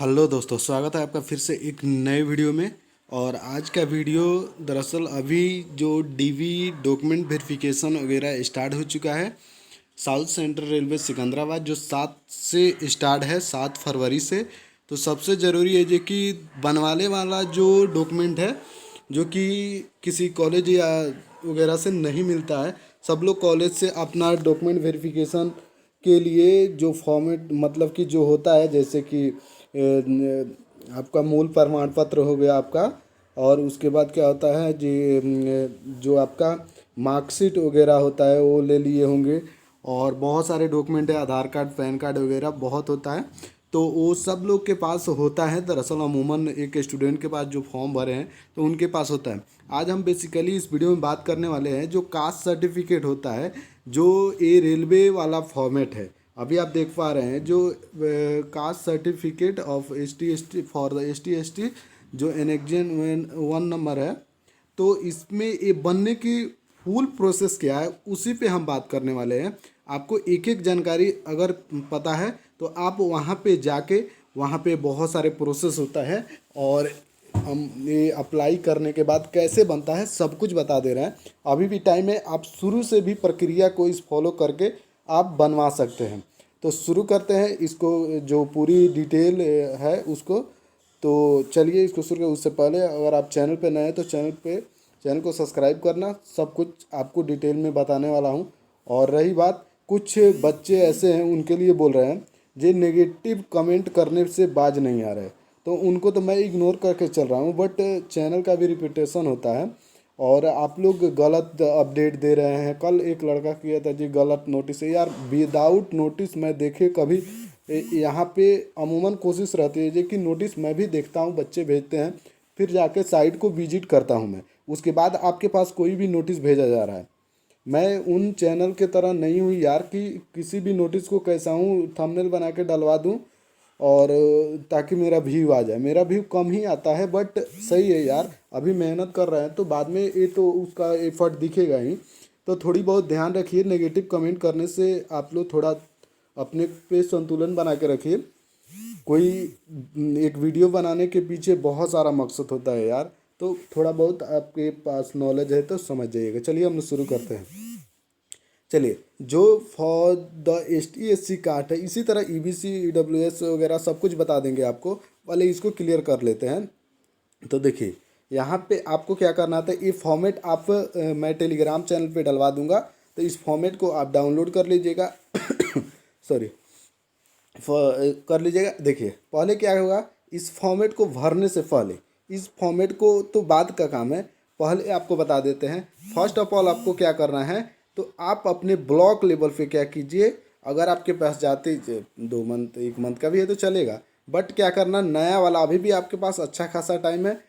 Hello दोस्तों, स्वागत है आपका फिर से एक नए वीडियो में। और आज का वीडियो दरअसल अभी जो डीवी डॉक्यूमेंट वेरिफिकेशन वगैरह स्टार्ट हो चुका है साउथ सेंट्रल रेलवे सिकंदराबाद, जो 7 से स्टार्ट है, 7 फरवरी से। तो सबसे ज़रूरी है जो कि बनवाने वाला जो डॉक्यूमेंट है, जो कि किसी कॉलेज या वगैरह से नहीं मिलता है, सब लोग कॉलेज से अपना डॉक्यूमेंट वेरिफिकेशन के लिए जो फॉर्मेट मतलब कि जो होता है, जैसे कि आपका मूल प्रमाण पत्र हो गया आपका, और उसके बाद क्या होता है जी, जो आपका मार्कशीट वगैरह होता है वो ले लिए होंगे, और बहुत सारे डॉक्यूमेंट है, आधार कार्ड, पैन कार्ड वगैरह बहुत होता है। तो वो सब लोग के पास होता है। दरअसल अमूमन एक स्टूडेंट के पास जो फॉर्म भरे हैं तो उनके पास होता है। आज हम बेसिकली इस वीडियो में बात करने वाले हैं जो कास्ट सर्टिफिकेट होता है, जो ये रेलवे वाला फॉर्मेट है। अभी आप देख पा रहे हैं जो caste certificate of ST ST for the ST ST, जो एनेक्जन 1 नंबर है। तो इसमें ये बनने की फुल प्रोसेस क्या है उसी पे हम बात करने वाले हैं। आपको एक एक जानकारी अगर पता है तो आप वहाँ पे जाके, वहाँ पे बहुत सारे प्रोसेस होता है, और हम ये अप्लाई करने के बाद कैसे बनता है सब कुछ बता दे रहे हैं। अभी भी टाइम है, आप शुरू से भी प्रक्रिया को इस फॉलो करके आप बनवा सकते हैं। तो शुरू करते हैं इसको, जो पूरी डिटेल है उसको। तो चलिए इसको शुरू उससे पहले अगर आप चैनल पे नए हैं तो चैनल को सब्सक्राइब करना। सब कुछ आपको डिटेल में बताने वाला हूँ। और रही बात, कुछ बच्चे ऐसे हैं उनके लिए बोल रहे हैं जो नेगेटिव कमेंट करने से बाज नहीं आ रहे, तो उनको तो मैं इग्नोर करके चल रहा हूँ, बट चैनल का भी रिपीटेशन होता है और आप लोग गलत अपडेट दे रहे हैं। कल एक लड़का किया था जी गलत नोटिस है यार, विदाउट नोटिस मैं देखे कभी यहाँ पे अमूमन कोशिश रहती है जी कि नोटिस मैं भी देखता हूँ, बच्चे भेजते हैं, फिर जाके साइट को विजिट करता हूँ मैं, उसके बाद आपके पास कोई भी नोटिस भेजा जा रहा है। मैं उन चैनल के तरह नहीं हूँ यार कि किसी भी नोटिस को कैसा हूँ थंबनेल बना के डलवा दूँ और ताकि मेरा व्यू आ जाए। मेरा व्यू कम ही आता है, बट सही है यार, अभी मेहनत कर रहे हैं तो बाद में ये तो उसका एफर्ट दिखेगा ही। तो थोड़ी बहुत ध्यान रखिए, नेगेटिव कमेंट करने से आप लोग थोड़ा अपने पे संतुलन बना के रखिए। कोई एक वीडियो बनाने के पीछे बहुत सारा मकसद होता है यार, तो थोड़ा बहुत आपके पास नॉलेज है तो समझ जाइएगा। चलिए हम लोग शुरू करते हैं। चलिए, जो for the ST SC card है, इसी तरह EBC EWS वगैरह सब कुछ बता देंगे आपको। पहले इसको क्लियर कर लेते हैं। तो देखिए, यहाँ पे आपको क्या करना था, ये फॉर्मेट आप मैं टेलीग्राम चैनल पे डलवा दूंगा, तो इस फॉर्मेट को आप डाउनलोड कर लीजिएगा। सॉरी, कर लीजिएगा। देखिए पहले क्या होगा, इस फॉर्मेट को भरने से पहले, इस फॉर्मेट को तो बाद का काम है, पहले आपको बता देते हैं। फर्स्ट ऑफ ऑल आपको क्या करना है, तो आप अपने ब्लॉक लेवल पे क्या कीजिए, अगर आपके पास जाते 2 मंथ 1 मंथ का भी है तो चलेगा, बट क्या करना, नया वाला अभी भी आपके पास अच्छा खासा टाइम है।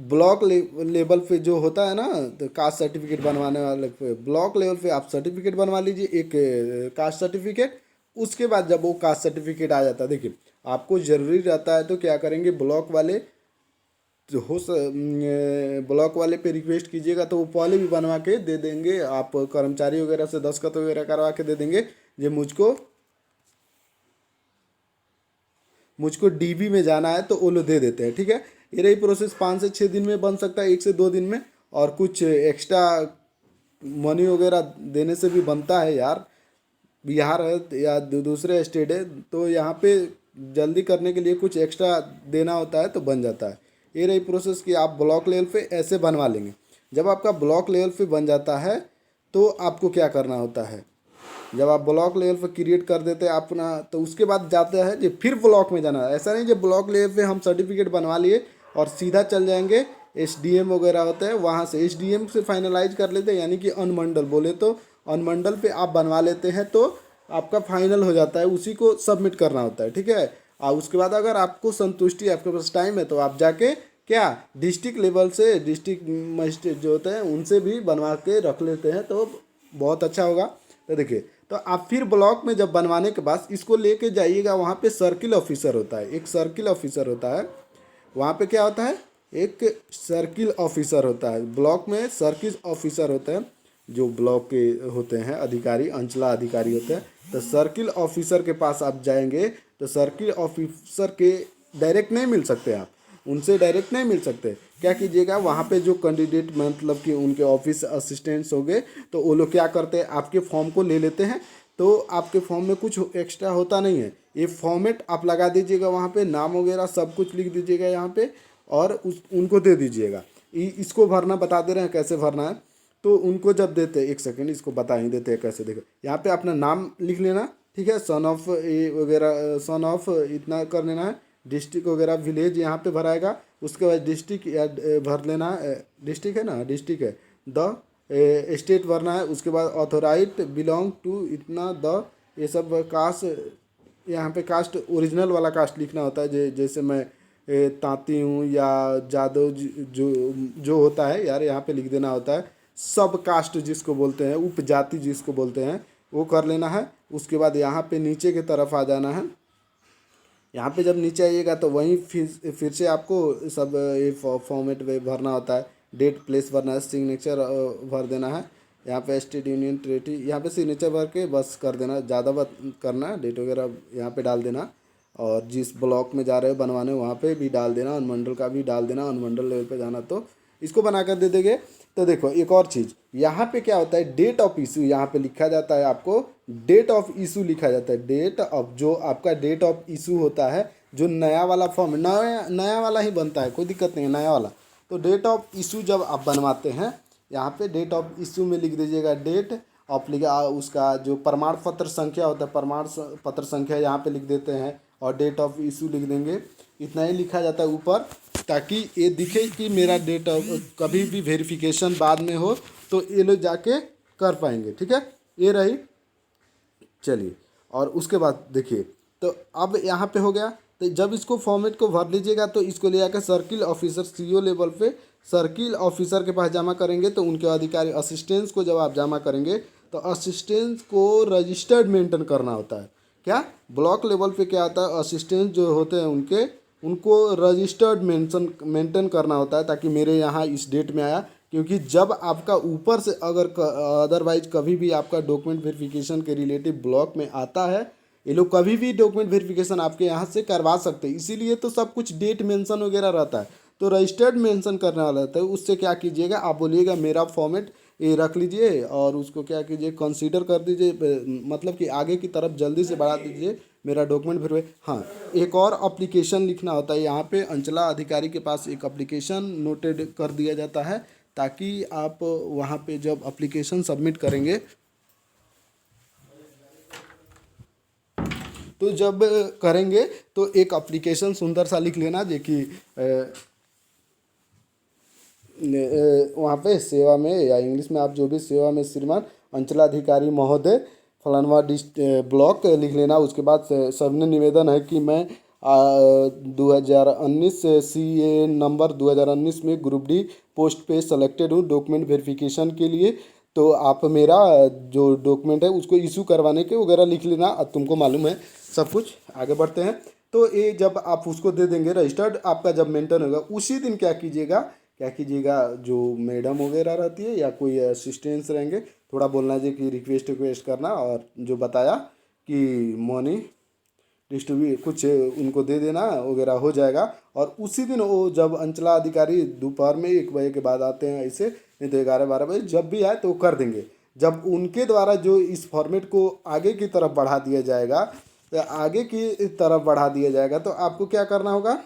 ब्लॉक लेवल पे जो होता है ना, तो कास्ट सर्टिफिकेट बनवाने वाले पे ब्लॉक लेवल पे आप सर्टिफिकेट बनवा लीजिए, एक कास्ट सर्टिफिकेट। उसके बाद जब वो कास्ट सर्टिफिकेट आ जाता है, देखिए आपको ज़रूरी रहता है तो क्या करेंगे, ब्लॉक वाले जो ब्लॉक वाले पे रिक्वेस्ट कीजिएगा तो वो पहले भी बनवा के दे देंगे। आप कर्मचारी वगैरह से दस्खत वगैरह करवा के दे देंगे, ये मुझको DB में जाना है तो वो लोग दे देते हैं। ठीक है, ये रही प्रोसेस, 5 से 6 दिन में बन सकता है, 1 से 2 दिन में। और कुछ एक्स्ट्रा मनी वगैरह देने से भी बनता है यार। बिहार है या दूसरे स्टेट है तो यहाँ पे जल्दी करने के लिए कुछ एक्स्ट्रा देना होता है तो बन जाता है। ये रही प्रोसेस कि आप ब्लॉक लेवल पे ऐसे बनवा लेंगे। जब आपका ब्लॉक लेवल पे बन जाता है तो आपको क्या करना होता है, जब आप ब्लॉक लेवल पे क्रिएट कर देते हैं अपना, तो उसके बाद जाते हैं जो फिर ब्लॉक में जाना है। ऐसा नहीं जो ब्लॉक लेवल पे हम सर्टिफिकेट बनवा लिए और सीधा चल जाएंगे SDM वगैरह होते हैं, वहाँ से SDM से फाइनलाइज कर लेते हैं, यानी कि अनुमंडल बोले तो अनुमंडल पे आप बनवा लेते हैं तो आपका फाइनल हो जाता है, उसी को सबमिट करना होता है। ठीक है, और उसके बाद अगर आपको संतुष्टि, आपके पास टाइम है तो आप जाके क्या डिस्ट्रिक्ट लेवल से, डिस्ट्रिक्ट मजिस्ट्रेट जो होते हैं उनसे भी बनवा के रख लेते हैं तो बहुत अच्छा होगा। तो देखिए, तो आप फिर ब्लॉक में जब बनवाने के बाद इसको लेके जाइएगा, वहाँ पे सर्किल ऑफिसर होता है, एक सर्किल ऑफिसर होता है। वहाँ पे क्या होता है, एक सर्किल ऑफिसर होता है, ब्लॉक में सर्किल ऑफिसर होते हैं, जो ब्लॉक के होते हैं अधिकारी, अंचला अधिकारी होते हैं। तो सर्किल ऑफिसर के पास आप जाएंगे तो सर्किल ऑफिसर के डायरेक्ट नहीं मिल सकते, आप उनसे डायरेक्ट नहीं मिल सकते। क्या कीजिएगा, वहाँ पे जो कैंडिडेट मतलब कि उनके ऑफिस असिस्टेंट्स हो गए, तो वो लोग क्या करते हैं, आपके फॉर्म को ले लेते हैं। तो आपके फॉर्म में कुछ एक्स्ट्रा होता नहीं है, ये फॉर्मेट आप लगा दीजिएगा, वहाँ पे नाम वगैरह सब कुछ लिख दीजिएगा यहाँ पे, और उनको दे दीजिएगा। इसको भरना बता दे रहे हैं कैसे भरना है। तो उनको जब देते हैं, एक सेकेंड इसको बता ही देते हैं कैसे। देखो यहाँ पे अपना नाम लिख लेना, ठीक है, सन ऑफ ये वगैरह, सन ऑफ इतना कर लेना है, डिस्ट्रिक्ट वगैरह विलेज यहाँ पे भराएगा। उसके बाद डिस्ट्रिक्ट या भर लेना है, डिस्ट्रिक्ट है ना, डिस्ट्रिक्ट है, द स्टेट भरना है। उसके बाद ऑथोराइज बिलोंग टू इतना द, ये सब कास्ट, यहाँ पे कास्ट ओरिजिनल वाला कास्ट लिखना होता है। जैसे मैं तांती हूँ या जादव जो जो होता है यार, यहाँ पे लिख देना होता है। सब कास्ट जिसको बोलते हैं, उपजाति जिसको बोलते हैं, वो कर लेना है। उसके बाद यहाँ पे नीचे की तरफ आ जाना है। यहाँ पे जब नीचे आइएगा तो वहीं फिर से आपको सब ये फॉर्मेट में भरना होता है। डेट प्लेस भरना है, सिग्नेचर भर देना है। यहाँ पे स्टेट यूनियन टेरिटरी, यहाँ पे सिग्नेचर भर के बस कर देना, ज़्यादा बात करना, डेट वगैरह यहाँ पे डाल देना। और जिस ब्लॉक में जा रहे हो बनवाने वहाँ पे भी डाल देना, अनुमंडल का भी डाल देना, अनुमंडल लेवल पे जाना तो इसको बना कर दे देंगे। तो देखो एक और चीज़ यहाँ पे क्या होता है, डेट ऑफ इशू यहाँ पे लिखा जाता है, आपको डेट ऑफ इशू लिखा जाता है। डेट ऑफ, जो आपका डेट ऑफ इशू होता है, जो नया वाला फॉर्म, नया वाला ही बनता है, कोई दिक्कत नहीं है, नया वाला। तो डेट ऑफ इशू जब आप बनवाते हैं, यहाँ पे डेट ऑफ इशू में लिख दीजिएगा डेट ऑफ, लिखा उसका जो प्रमाण पत्र संख्या होता है, प्रमाण पत्र संख्या यहाँ पे लिख देते हैं, और डेट ऑफ इशू लिख देंगे। इतना ही लिखा जाता है ऊपर, ताकि ये दिखे कि मेरा डेट ऑफ, कभी भी वेरिफिकेशन बाद में हो तो ये लोग जाके कर पाएंगे। ठीक है, ये रही। चलिए, और उसके बाद देखिए, तो अब यहाँ पे हो गया। तो जब इसको फॉर्मेट को भर लीजिएगा तो इसको ले जाकर सर्किल ऑफिसर, सीओ लेवल पे सर्किल ऑफिसर के पास जमा करेंगे। तो उनके अधिकारी असिस्टेंट्स को जब आप जमा करेंगे तो असिस्टेंट्स को रजिस्टर्ड मेंटेन करना होता है। क्या ब्लॉक लेवल पे क्या आता है, असिस्टेंट जो होते हैं उनको रजिस्टर्ड मेंटेन करना होता है, ताकि मेरे यहाँ इस डेट में आया। क्योंकि जब आपका ऊपर से अगर अदरवाइज कभी भी आपका डॉक्यूमेंट वेरिफिकेशन के रिलेटिव ब्लॉक में आता है, ये लोग कभी भी डॉक्यूमेंट वेरिफिकेशन आपके यहाँ से करवा सकते हैं। इसीलिए तो सब कुछ डेट मेंशन वगैरह रहता है। तो रजिस्टर्ड मेंशन करने वाला रहता है। उससे क्या कीजिएगा, आप बोलिएगा मेरा फॉर्मेट ये रख लीजिए, और उसको क्या कीजिए, कंसीडर कर दीजिए, मतलब कि आगे की तरफ जल्दी से बढ़ा दीजिए मेरा डॉक्यूमेंट फिर। हाँ, एक और एप्लीकेशन लिखना होता है यहाँ पे, अंचला अधिकारी के पास एक एप्लीकेशन नोटेड कर दिया जाता है, ताकि आप वहाँ पे जब एप्लीकेशन सबमिट करेंगे तो जब करेंगे तो एक एप्लीकेशन सुंदर सा लिख लेना, जो कि वहाँ पे सेवा में, या इंग्लिश में आप जो भी, सेवा में श्रीमान अंचलाधिकारी महोदय फलानवा ब्लॉक लिख लेना। उसके बाद सबने निवेदन है कि मैं 2019 CA नंबर 2019 में ग्रुप डी पोस्ट पे सेलेक्टेड हूँ डॉक्यूमेंट वेरिफिकेशन के लिए। तो आप मेरा जो डॉक्यूमेंट है उसको इशू करवाने के वगैरह लिख लेना। अब तुमको मालूम है सब कुछ। आगे बढ़ते हैं। तो ये जब आप उसको दे देंगे, रजिस्टर्ड आपका जब मेंटेन होगा, उसी दिन क्या कीजिएगा, जो मैडम वगैरह रहती है या कोई असिस्टेंट्स रहेंगे, थोड़ा बोलना जी कि रिक्वेस्ट करना, और जो बताया कि मनी डिस्ट्रीब्यूट कुछ उनको दे देना वगैरह, हो जाएगा। और उसी दिन वो जब अंचला अधिकारी दोपहर में 1 बजे के बाद आते हैं, ऐसे नहीं तो 11-12 बजे जब भी आए तो वो कर देंगे। जब उनके द्वारा जो इस फॉर्मेट को आगे की तरफ बढ़ा दिया जाएगा, तो आगे की तरफ बढ़ा दिया जाएगा, तो आपको क्या करना होगा,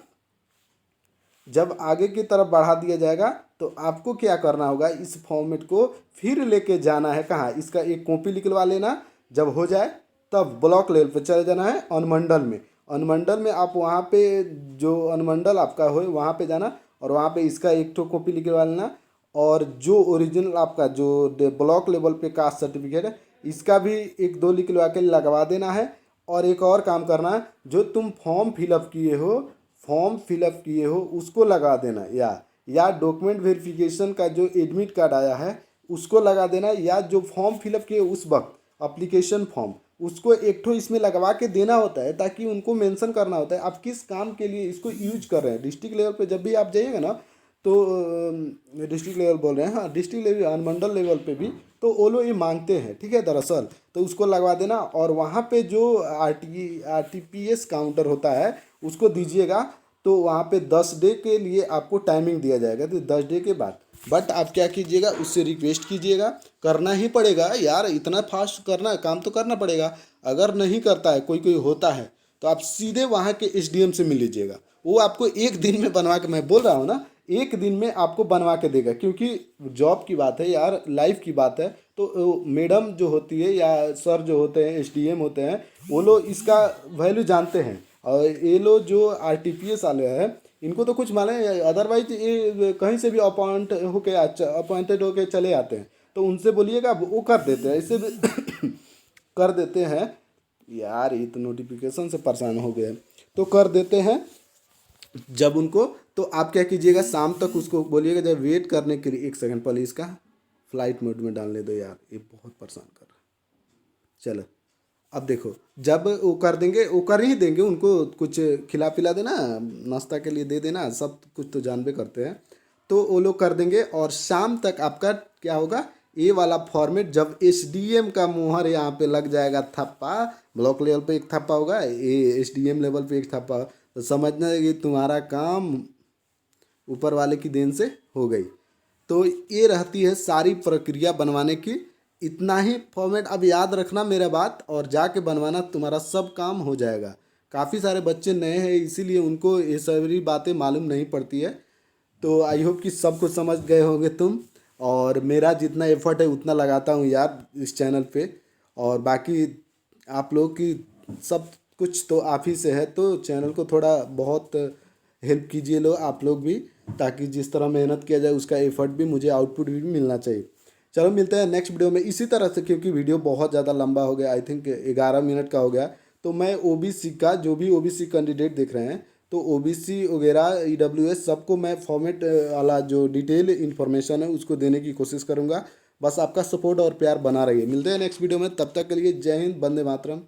जब आगे की तरफ बढ़ा दिया जाएगा तो आपको क्या करना होगा, इस फॉर्मेट को फिर लेके जाना है कहाँ, इसका एक कॉपी निकलवा लेना। जब हो जाए तब ब्लॉक लेवल पे चले जाना है, अनुमंडल में। अनुमंडल में आप वहाँ पे जो अनुमंडल आपका हो वहाँ पे जाना, और वहाँ पे इसका एक तो कॉपी निकलवा लेना। और जो ओरिजिनल आपका जो ब्लॉक लेवल पे कास्ट सर्टिफिकेट है, इसका भी 1-2 निकलवा के लगवा देना है। और एक और काम करना है, जो तुम फॉर्म फिलअप किए हो उसको लगा देना, या डॉक्यूमेंट वेरिफिकेशन का जो एडमिट कार्ड आया है उसको लगा देना, या जो फॉर्म फिलअप किए उस वक्त एप्लीकेशन फॉर्म, उसको एक ठो इसमें लगवा के देना होता है, ताकि उनको मेंशन करना होता है आप किस काम के लिए इसको यूज कर रहे हैं। डिस्ट्रिक्ट लेवल पे जब भी आप जाइएगा ना, तो डिस्ट्रिक्ट लेवल बोल रहे हैं, हाँ डिस्ट्रिक्ट लेवल, अनुमंडल लेवल पे भी तो वो लोग ये मांगते हैं, ठीक है, दरअसल। तो उसको लगवा देना, और वहाँ पे जो RTPS काउंटर होता है उसको दीजिएगा। तो वहाँ पे 10 डे के लिए आपको टाइमिंग दिया जाएगा, तो 10 डे के बाद बट आप क्या कीजिएगा, उससे रिक्वेस्ट कीजिएगा, करना ही पड़ेगा यार, इतना फास्ट करना काम तो करना पड़ेगा। अगर नहीं करता है, कोई कोई होता है, तो आप सीधे वहाँ के एसडीएम से मिल लीजिएगा। वो आपको एक दिन में बनवा के, मैं बोल रहा हूँ ना, एक दिन में आपको बनवा के देगा, क्योंकि जॉब की बात है यार, लाइफ की बात है। तो मैडम जो होती है या सर जो होते हैं, एसडीएम होते हैं, वो लोग इसका वैल्यू जानते हैं। और ये लोग जो आरटीपीएस वाले हैं, इनको तो कुछ मालूम है, अदरवाइज ये कहीं से भी अपॉइंटेड होके चले आते हैं। तो उनसे बोलिएगा, वो कर देते हैं, ऐसे भी कर देते हैं। यार ये तो नोटिफिकेशन से परेशान हो गए, तो कर देते हैं जब उनको। तो आप क्या कीजिएगा, शाम तक उसको बोलिएगा जब वेट करने के लिए, 1 सेकंड पहले इसका फ्लाइट मोड में डालने दो यार, ये बहुत परेशान कर रहा है। चलो अब देखो, जब वो कर देंगे, वो कर ही देंगे, उनको कुछ खिला पिला देना, नाश्ता के लिए दे देना, सब कुछ तो जानबे करते हैं। तो वो लोग कर देंगे, और शाम तक आपका क्या होगा, ये वाला फॉर्मेट जब एसडीएम का मुहर यहाँ पे लग जाएगा, थप्पा, ब्लॉक लेवल पे एक थप्पा होगा, ये एसडीएम लेवल पे एक थप्पा, तो समझना है कि तुम्हारा काम ऊपर वाले की देन से हो गई। तो ये रहती है सारी प्रक्रिया बनवाने की। इतना ही फॉर्मेट अब याद रखना मेरा बात, और जाके बनवाना, तुम्हारा सब काम हो जाएगा। काफ़ी सारे बच्चे नए हैं, इसीलिए उनको ये सारी बातें मालूम नहीं पड़ती है। तो आई होप कि सब कुछ समझ गए होंगे तुम, और मेरा जितना एफर्ट है उतना लगाता हूँ यार इस चैनल पे। और बाकी आप लोग की सब कुछ तो आप ही से है, तो चैनल को थोड़ा बहुत हेल्प कीजिए लो आप लोग भी, ताकि जिस तरह मेहनत किया जाए उसका एफर्ट भी, मुझे आउटपुट भी मिलना चाहिए। चलो मिलते हैं नेक्स्ट वीडियो में इसी तरह से, क्योंकि वीडियो बहुत ज़्यादा लंबा हो गया, आई थिंक 11 मिनट का हो गया। तो मैं ओबीसी का, जो भी ओबीसी कैंडिडेट देख रहे हैं, तो ओबीसी वगैरह ईडब्ल्यूएस सबको मैं फॉर्मेट वाला जो डिटेल इन्फॉर्मेशन है उसको देने की कोशिश करूँगा। बस आपका सपोर्ट और प्यार बना रहिए। मिलते हैं नेक्स्ट वीडियो में, तब तक के लिए जय हिंद, वंदे मातरम।